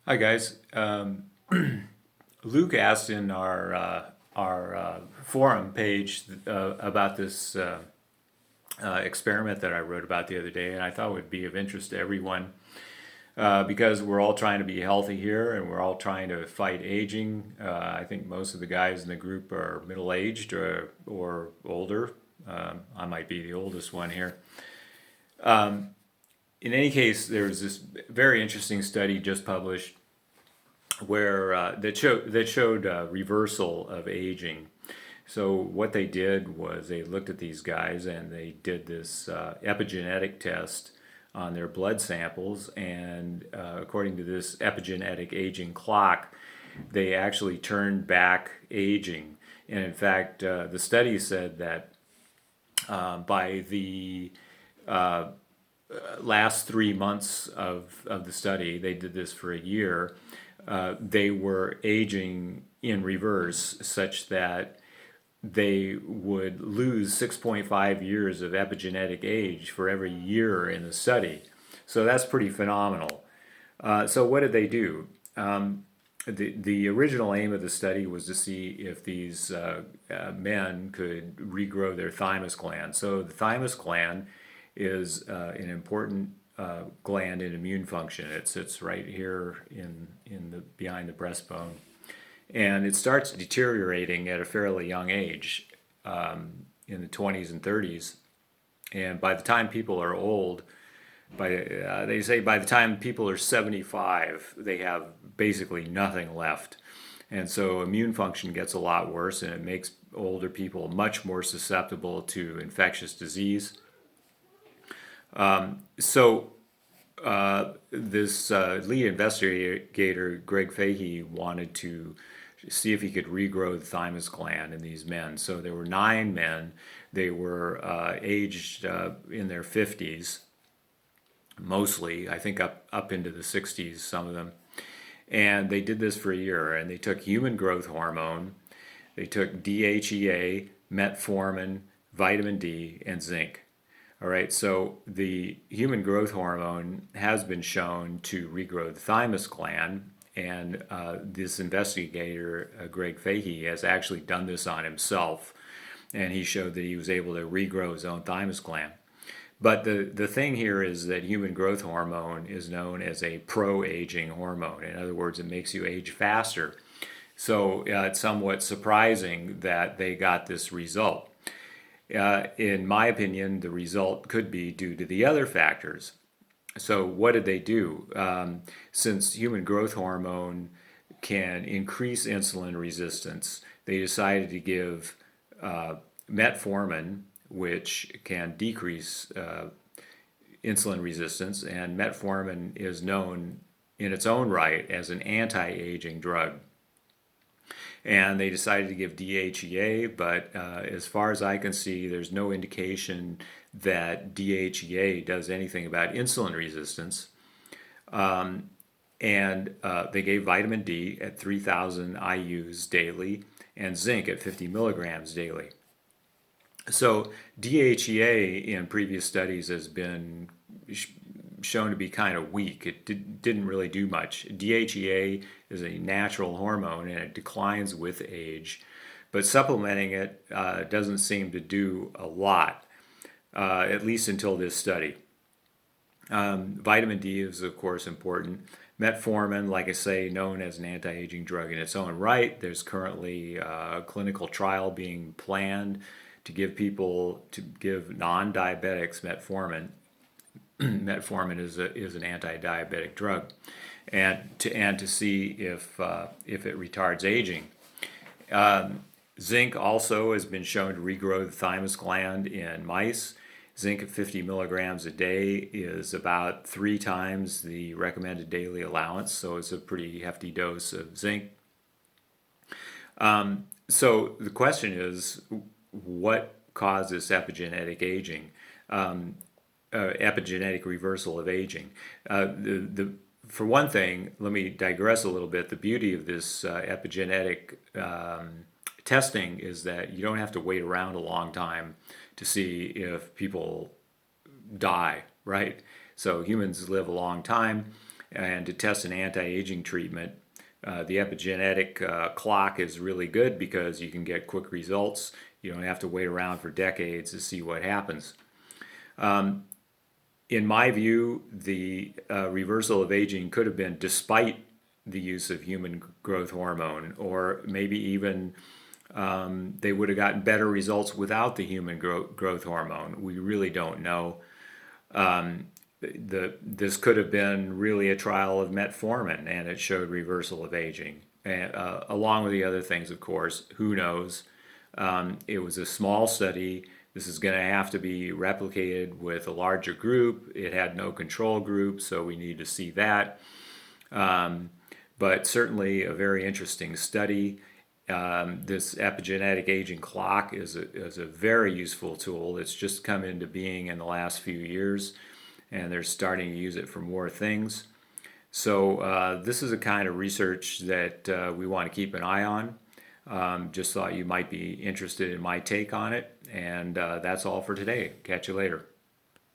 Hi guys. Luke asked in our forum page about this experiment that I wrote about the other day, and I thought it would be of interest to everyone because we're all trying to be healthy here, and we're all trying to fight aging. I think most of the guys in the group are middle-aged or older. I might be the oldest one here. In any case, there's this very interesting study just published where that showed reversal of aging. So what they did was they looked at these guys and they did this epigenetic test on their blood samples, and according to this epigenetic aging clock, they actually turned back aging. And in fact, the study said that by the last 3 months of the study, they did this for a year, they were aging in reverse such that they would lose 6.5 years of epigenetic age for every year in the study. So that's pretty phenomenal. So what did they do? The original aim of the study was to see if these men could regrow their thymus gland. So the thymus gland is an important gland in immune function. It sits right here in the behind the breastbone, and it starts deteriorating at a fairly young age, in the 20s and 30s. And by the time people are old, they say by the time people are 75, they have basically nothing left. And so immune function gets a lot worse, and it makes older people much more susceptible to infectious disease. So this lead investigator, Greg Fahey, wanted to see if he could regrow the thymus gland in these men. So there were 9 men. They were aged in their 50s, mostly, I think up into the 60s, some of them. And they did this for a year, and they took human growth hormone, they took DHEA, metformin, vitamin D, and zinc. All right, so the human growth hormone has been shown to regrow the thymus gland, and this investigator, Greg Fahey, has actually done this on himself, and he showed that he was able to regrow his own thymus gland. But the thing here is that human growth hormone is known as a pro-aging hormone. In other words, it makes you age faster. So it's somewhat surprising that they got this result. In my opinion, the result could be due to the other factors. So what did they do? Since human growth hormone can increase insulin resistance, they decided to give metformin, which can decrease insulin resistance, and metformin is known in its own right as an anti-aging drug. And they decided to give DHEA, but as far as I can see, there's no indication that DHEA does anything about insulin resistance. And they gave vitamin D at 3,000 IUs daily and zinc at 50 milligrams daily. So DHEA in previous studies has been shown to be kind of weak. It didn't really do much. DHEA is a natural hormone, and it declines with age, but supplementing it doesn't seem to do a lot, at least until this study. Vitamin D is, of course, important. Metformin, like I say, known as an anti-aging drug in its own right. There's currently a clinical trial being planned to give non-diabetics metformin. Metformin is an anti-diabetic drug, and to see if it retards aging. Zinc also has been shown to regrow the thymus gland in mice. Zinc at 50 milligrams a day is about 3 times the recommended daily allowance, so it's a pretty hefty dose of zinc. So the question is, what causes epigenetic aging? Epigenetic reversal of aging. For one thing, let me digress a little bit. The beauty of this epigenetic testing is that you don't have to wait around a long time to see if people die, right? So humans live a long time. and to test an anti-aging treatment. The epigenetic clock is really good because you can get quick results. You don't have to wait around for decades to see what happens. In my view, the reversal of aging could have been despite the use of human growth hormone, or maybe even they would have gotten better results without the human growth hormone. We really don't know. This could have been really a trial of metformin, and it showed reversal of aging, and, along with the other things, of course. Who knows? It was a small study. This is going to have to be replicated with a larger group. It had no control group, so we need to see that. But certainly a very interesting study. This epigenetic aging clock is a very useful tool. It's just come into being in the last few years, and they're starting to use it for more things. So this is a kind of research that we want to keep an eye on. Just thought you might be interested in my take on it, and that's all for today. Catch you later.